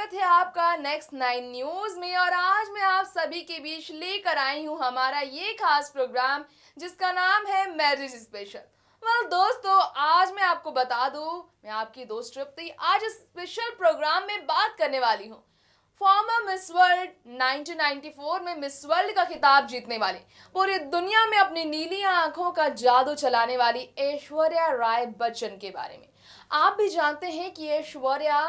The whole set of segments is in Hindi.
स्वागत है आपका नेक्स्ट 9 न्यूज में। और आज मैं आप सभी के बीच लेकर आई हूं हमारा ये खास प्रोग्राम जिसका नाम है मैरिज स्पेशल। दोस्तों, आज मैं आपको बता दूं, मैं आपकी दोस्त तृप्ति आज इस स्पेशल प्रोग्राम में बात करने वाली हूं फॉर्मर मिस वर्ल्ड 1994 में मिस वर्ल्ड का खिताब जीतने वाली, पूरी दुनिया में अपनी नीली आंखों का जादू चलाने वाली ऐश्वर्या राय बच्चन के बारे में। आप भी जानते हैं कि ऐश्वर्या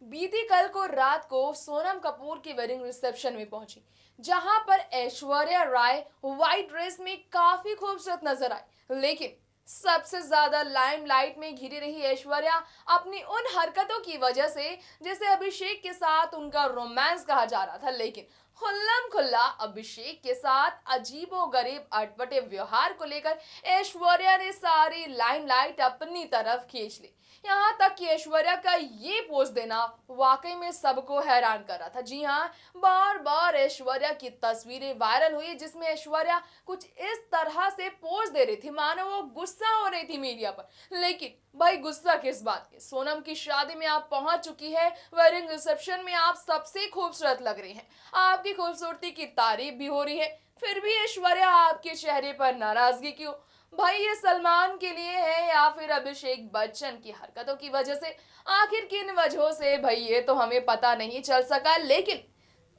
बीती कल को रात को सोनम कपूर की वेडिंग रिसेप्शन में पहुंची, जहां पर ऐश्वर्या राय व्हाइट ड्रेस में काफी खूबसूरत नजर आई। लेकिन सबसे ज्यादा लाइमलाइट में घिरी रही ऐश्वर्या अपनी उन हरकतों की वजह से, जैसे अभिषेक के साथ उनका रोमांस कहा जा रहा था, लेकिन खुल्लम खुल्ला अभिषेक के साथ अजीबोगरीब अटपटे व्यवहार को लेकर ऐश्वर्या ने सारी लाइमलाइट अपनी तरफ खींच ली। यहाँ तक कि ऐश्वर्या का ये पोस्ट देना वाकई में सबको हैरान कर रहा था। जी हाँ, बार बार ऐश्वर्या की तस्वीरें वायरल हुई जिसमें ऐश्वर्या कुछ इस तरह से पोस्ट दे रही थी मानो वो गुस्सा हो रही थी मीडिया पर। लेकिन भाई, गुस्सा किस बात के? सोनम की शादी में आप पहुंच चुकी है, वेडिंग रिसेप्शन में आप सबसे खूबसूरत लग रही हैं, आपकी खूबसूरती की तारीफ भी हो रही है, फिर भी ऐश्वर्या आपके चेहरे पर नाराजगी क्यों? भाई, ये सलमान के लिए है या फिर अभिषेक बच्चन की हरकतों की वजह से? आखिर किन वजहों से भाई ये तो हमें पता नहीं चल सका, लेकिन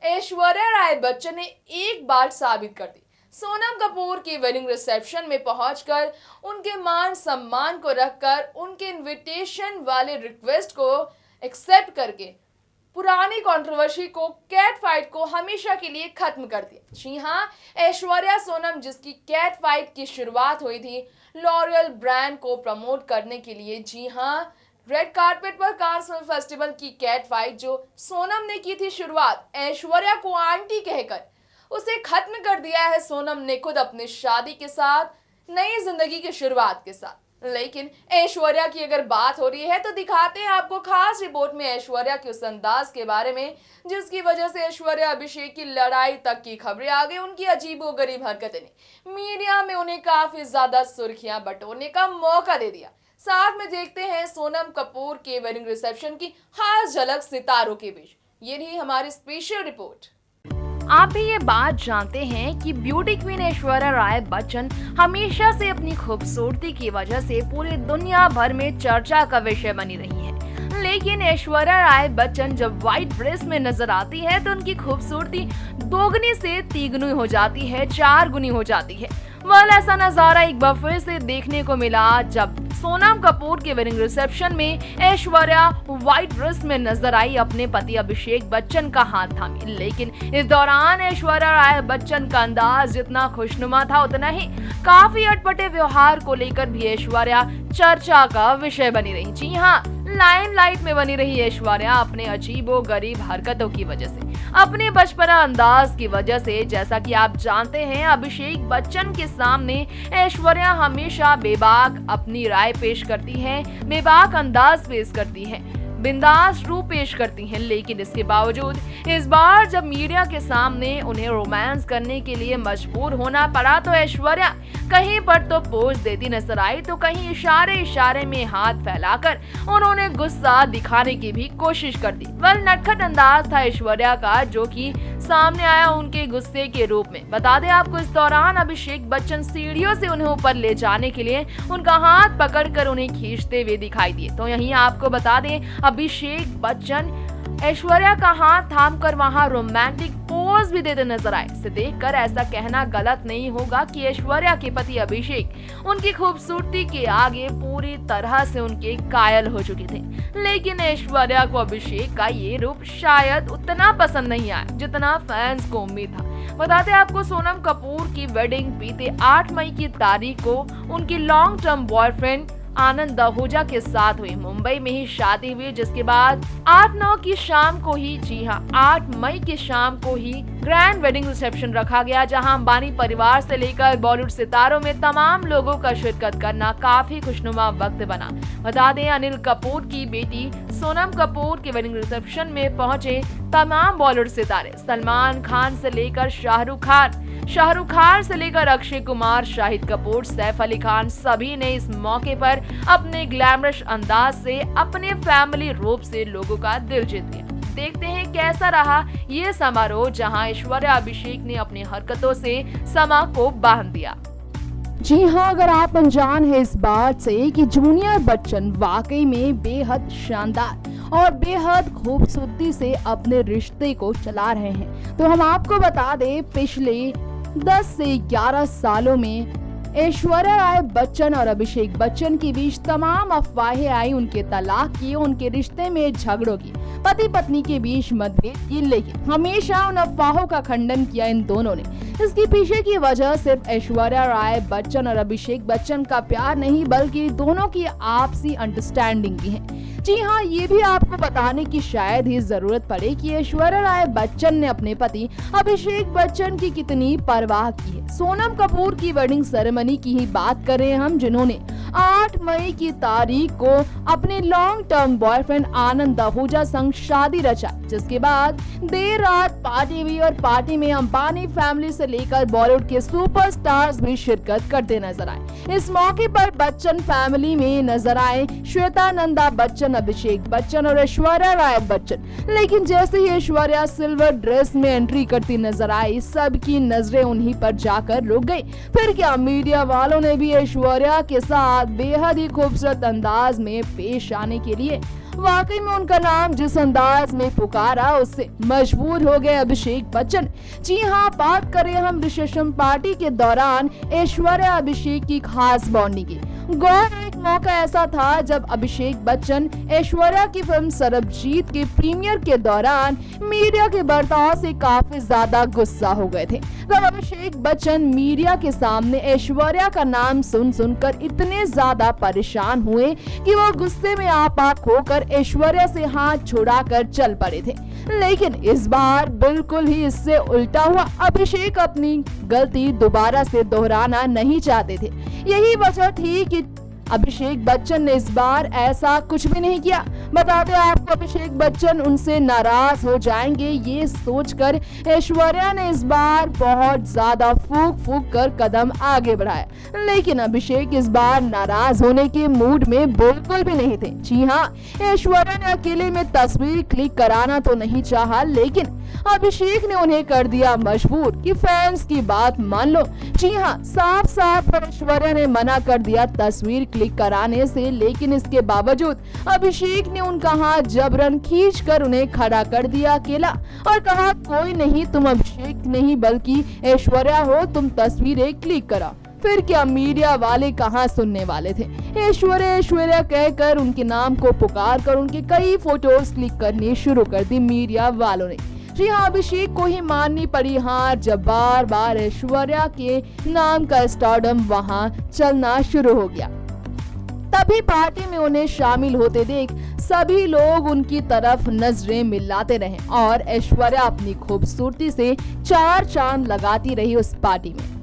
ऐश्वर्या राय बच्चन ने एक बार साबित कर दी। सोनम कपूर की वेडिंग रिसेप्शन में पहुंचकर उनके मान सम्मान को रखकर उनके इनविटेशन वाले रिक्वेस्ट को एक्सेप्ट करके पुरानी कंट्रोवर्सी को, कैट फाइट को हमेशा के लिए खत्म कर दिया। जी हाँ, ऐश्वर्या सोनम जिसकी कैट फाइट की शुरुआत हुई थी लॉरियल ब्रांड को प्रमोट करने के लिए, जी हाँ, रेड कारपेट पर कांस फिल्म फेस्टिवल की कैट फाइट जो सोनम ने की थी शुरुआत ऐश्वर्या को आंटी कहकर, उसे खत्म कर दिया है सोनम ने खुद अपनी शादी के साथ, नई जिंदगी की शुरुआत के साथ। लेकिन ऐश्वर्या की अगर बात हो रही है तो दिखाते हैं आपको खास रिपोर्ट में ऐश्वर्या के उस अंदाज के बारे में जिसकी वजह से ऐश्वर्या अभिषेक की लड़ाई तक की खबरें आ गई। उनकी अजीबोगरीब हरकतें ने मीडिया में उन्हें काफी ज्यादा सुर्खियां बटोरने का मौका दे दिया। साथ में देखते हैं सोनम कपूर के वेडिंग रिसेप्शन की खास झलक सितारों के बीच। ये रही हमारी स्पेशल रिपोर्ट। आप भी ये बात जानते हैं कि ब्यूटी क्वीन ऐश्वर्या राय बच्चन हमेशा से अपनी खूबसूरती की वजह से पूरी दुनिया भर में चर्चा का विषय बनी रही है। लेकिन ऐश्वर्या राय बच्चन जब व्हाइट ड्रेस में नजर आती है तो उनकी खूबसूरती दोगुनी से तिगुनी हो जाती है, 4 गुनी हो जाती है। ऐसा नजारा एक बार फिर से देखने को मिला जब सोनम कपूर के वेडिंग रिसेप्शन में ऐश्वर्या व्हाइट ड्रेस में नजर आई अपने पति अभिषेक बच्चन का हाथ थामी। लेकिन इस दौरान ऐश्वर्या राय बच्चन का अंदाज जितना खुशनुमा था उतना ही काफी अटपटे व्यवहार को लेकर भी ऐश्वर्या चर्चा का विषय बनी रही। जी हाँ, लाइमलाइट में बनी रही ऐश्वर्या अपने अजीबोगरीब हरकतों की वजह से, अपने बचपना अंदाज की वजह से। जैसा कि आप जानते हैं, अभिषेक बच्चन के सामने ऐश्वर्या हमेशा बेबाक अपनी राय पेश करती है, बेबाक अंदाज पेश करती है, बिंदास रूप पेश करती हैं। लेकिन इसके बावजूद इस बार जब मीडिया के सामने उन्हें रोमांस करने के लिए मजबूर होना पड़ा तो ऐश्वर्या कहीं पर तो पोज देती नजर आई तो कहीं इशारे इशारे में हाथ फैलाकर उन्होंने गुस्सा दिखाने की भी कोशिश कर दी। नटखट अंदाज था ऐश्वर्या का जो कि सामने आया उनके गुस्से के रूप में। बता दें आपको, इस दौरान अभिषेक बच्चन सीढ़ियों से उन्हें ऊपर ले जाने के लिए उनका हाथ पकड़कर उन्हें खींचते हुए दिखाई दिए। तो यहीं आपको बता दें, अभिषेक बच्चन ऐश्वर्या का हाथ थामकर वहां रोमांटिक पोज भी देते नजर आए। इसे देखकर ऐसा कहना गलत नहीं होगा कि ऐश्वर्या के पति अभिषेक उनकी खूबसूरती के आगे पूरी तरह से उनके कायल हो चुके थे। लेकिन ऐश्वर्या को अभिषेक का ये रूप शायद उतना पसंद नहीं आया जितना फैंस को उम्मीद था। बताते आपको, सोनम कपूर की वेडिंग बीते 8 मई की तारीख को उनकी लॉन्ग टर्म बॉयफ्रेंड आनंद दहोजा के साथ हुई। मुंबई में ही शादी हुई, जिसके बाद 8-9 की शाम को ही, जी हाँ, 8 मई की शाम को ही ग्रैंड वेडिंग रिसेप्शन रखा गया, जहां अंबानी परिवार से लेकर बॉलीवुड सितारों में तमाम लोगों का शिरकत करना काफी खुशनुमा वक्त बना। बता दें, अनिल कपूर की बेटी सोनम कपूर के वेडिंग रिसेप्शन में पहुंचे तमाम बॉलीवुड सितारे, सलमान खान से लेकर शाहरुख खान से लेकर अक्षय कुमार, शाहिद कपूर, सैफ अली खान, सभी ने इस मौके पर अपने ग्लैमरस अंदाज से अपने फैमिली रूप से लोगों का दिल जीत लिया। देखते हैं कैसा रहा ये समारोह जहां ऐश्वर्या अभिषेक ने अपनी हरकतों से समा को बांध दिया। जी हाँ, अगर आप अनजान हैं इस बात से कि जूनियर बच्चन वाकई में बेहद शानदार और बेहद खूबसूरती से अपने रिश्ते को चला रहे हैं, तो हम आपको बता दें पिछले 10 से 11 सालों में ऐश्वर्या राय बच्चन और अभिषेक बच्चन के बीच तमाम अफवाहें आई उनके तलाक की, उनके रिश्ते में झगड़ों की, पति पत्नी के बीच मतभेद की, लेकिन हमेशा उन अफवाहों का खंडन किया इन दोनों ने। इसके पीछे की वजह सिर्फ ऐश्वर्या राय बच्चन और अभिषेक बच्चन का प्यार नहीं बल्कि दोनों की आपसी अंडरस्टैंडिंग भी है। जी हाँ, ये भी आपको बताने की शायद ही जरूरत पड़े कि ऐश्वर्या राय बच्चन ने अपने पति अभिषेक बच्चन की कितनी परवाह की है। सोनम कपूर की वेडिंग सेरेमनी की ही बात कर रहे हैं हम, जिन्होंने 8 मई की तारीख को अपने लॉन्ग टर्म बॉयफ्रेंड आनंद आहूजा संग शादी रचा, जिसके बाद देर रात पार्टी हुई और पार्टी में अंबानी फैमिली से लेकर बॉलीवुड के सुपरस्टार्स भी शिरकत करते नजर आए। इस मौके पर बच्चन फैमिली में नजर आए श्वेता नंदा बच्चन, अभिषेक बच्चन और ऐश्वर्या राय बच्चन। लेकिन जैसे ही ऐश्वर्या सिल्वर ड्रेस में एंट्री करती नजर आई, सबकी नजरें उन्हीं पर जाकर रुक गई। फिर क्या, मीडिया वालों ने भी ऐश्वर्या के साथ बेहद ही खूबसूरत अंदाज में पेश आने के लिए वाकई में उनका नाम जिस अंदाज में पुकारा उससे मजबूर हो गए अभिषेक बच्चन। जी हाँ, बात करें हम रिसेप्शन पार्टी के दौरान ऐश्वर्या अभिषेक की खास बॉन्डिंग की। गौर एक मौका ऐसा था जब अभिषेक बच्चन ऐश्वर्या की फिल्म सरबजीत के प्रीमियर के दौरान मीडिया के बर्ताव से काफी ज्यादा गुस्सा हो गए थे। तब अभिषेक बच्चन मीडिया के सामने ऐश्वर्या का नाम सुनकर इतने ज्यादा परेशान हुए कि वो गुस्से में आप होकर ऐश्वर्या से हाथ छुड़ाकर चल पड़े थे। लेकिन इस बार बिल्कुल ही इससे उल्टा हुआ। अभिषेक अपनी गलती दोबारा से दोहराना नहीं चाहते थे। यही वजह थी कि अभिषेक बच्चन ने इस बार ऐसा कुछ भी नहीं किया। बता दें आपको, अभिषेक बच्चन उनसे नाराज हो जाएंगे ये सोचकर ऐश्वर्या ने इस बार बहुत ज्यादा फूंक कर कदम आगे बढ़ाया। लेकिन अभिषेक इस बार नाराज होने के मूड में बिल्कुल भी नहीं थे। जी हाँ, ऐश्वर्या ने अकेले में तस्वीर क्लिक कराना तो नहीं चाहा, लेकिन अभिषेक ने उन्हें कर दिया मजबूर कि फैंस की बात मान लो। जी हाँ, साफ साफ ऐश्वर्या ने मना कर दिया तस्वीर क्लिक कराने से, लेकिन इसके बावजूद अभिषेक ने उनका हाथ जबरन खींचकर उन्हें खड़ा कर दिया अकेला और कहा, कोई नहीं, तुम अभिषेक नहीं बल्कि ऐश्वर्या हो, तुम तस्वीरें क्लिक करा। फिर क्या, मीडिया वाले कहाँ सुनने वाले थे। ऐश्वर्या कहकर उनके नाम को पुकार कर उनके कई फोटोज क्लिक करनी शुरू कर दी मीडिया वालों ने। जी हाँ, अभिषेक को ही माननी पड़ी हार जब बार बार ऐश्वर्या के नाम का स्टारडम वहां चलना शुरू हो गया। तभी पार्टी में उन्हें शामिल होते देख सभी लोग उनकी तरफ नजरें मिलाते रहे और ऐश्वर्या अपनी खूबसूरती से 4 चांद लगाती रही उस पार्टी में।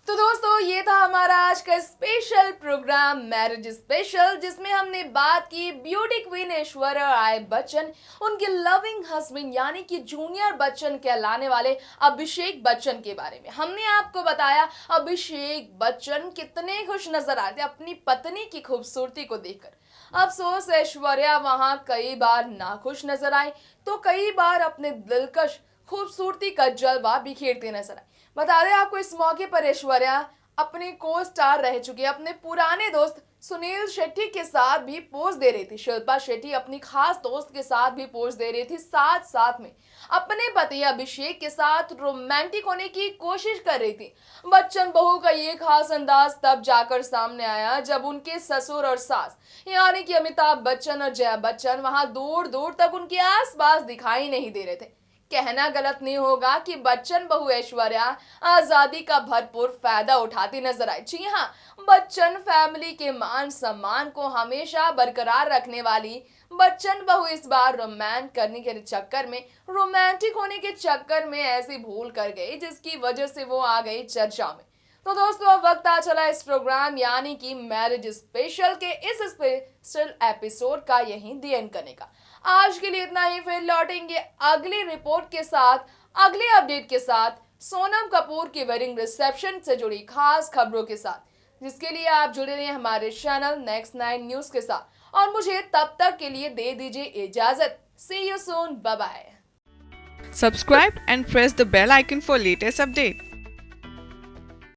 तो दोस्तों, ये था हमारा आज का स्पेशल प्रोग्राम मैरिज स्पेशल, जिसमें हमने बात की ब्यूटी क्वीन ऐश्वर्या राय बच्चन, उनके लविंग हस्बैंड यानी कि जूनियर बच्चन कहलाने वाले अभिषेक बच्चन के बारे में। हमने आपको बताया अभिषेक बच्चन कितने खुश नजर आते थे अपनी पत्नी की खूबसूरती को देखकर। अफसोस, ऐश्वर्या वहां कई बार नाखुश नजर आई तो कई बार अपने दिलकश खूबसूरती का जलवा बिखेरते नजर आए। बता दें आपको, इस मौके पर ऐश्वर्या अपने को स्टार रह चुके अपने पुराने दोस्त सुनील शेट्टी के साथ भी पोज दे रही थी। शिल्पा शेट्टी अपनी खास दोस्त के साथ भी पोज दे रही थी। साथ साथ में अपने पति अभिषेक के साथ रोमांटिक होने की कोशिश कर रही थी। बच्चन बहू का ये खास अंदाज तब जाकर सामने आया जब उनके ससुर और सास यानी कि अमिताभ बच्चन और जया बच्चन वहां दूर दूर तक उनके आसपास दिखाई नहीं दे रहे थे। कहना गलत नहीं होगा कि बच्चन बहू ऐश्वर्या आजादी का भरपूर फायदा उठाती नजर आई। जी हाँ, बच्चन फैमिली के मान सम्मान को हमेशा बरकरार रखने वाली बच्चन बहू इस बार रोमांटिक होने के चक्कर में ऐसी भूल कर गई जिसकी वजह से वो आ गई चर्चा में। तो दोस्तों, अब वक्त आ चला इस प्रोग्राम यानी कि मैरिज स्पेशल के इस स्पेशल एपिसोड का यहीं दी एंड करने का। आज के लिए इतना ही, फिर लौटेंगे अगली रिपोर्ट के साथ, अगले अपडेट के साथ, सोनम कपूर की वेडिंग रिसेप्शन से जुड़ी खास खबरों के साथ। जिसके लिए आप जुड़े रहे हमारे चैनल नेक्स्ट 9 न्यूज के साथ और मुझे तब तक के लिए दे दीजिए इजाजत। See you soon. Bye bye. Subscribe and press the bell icon for latest update.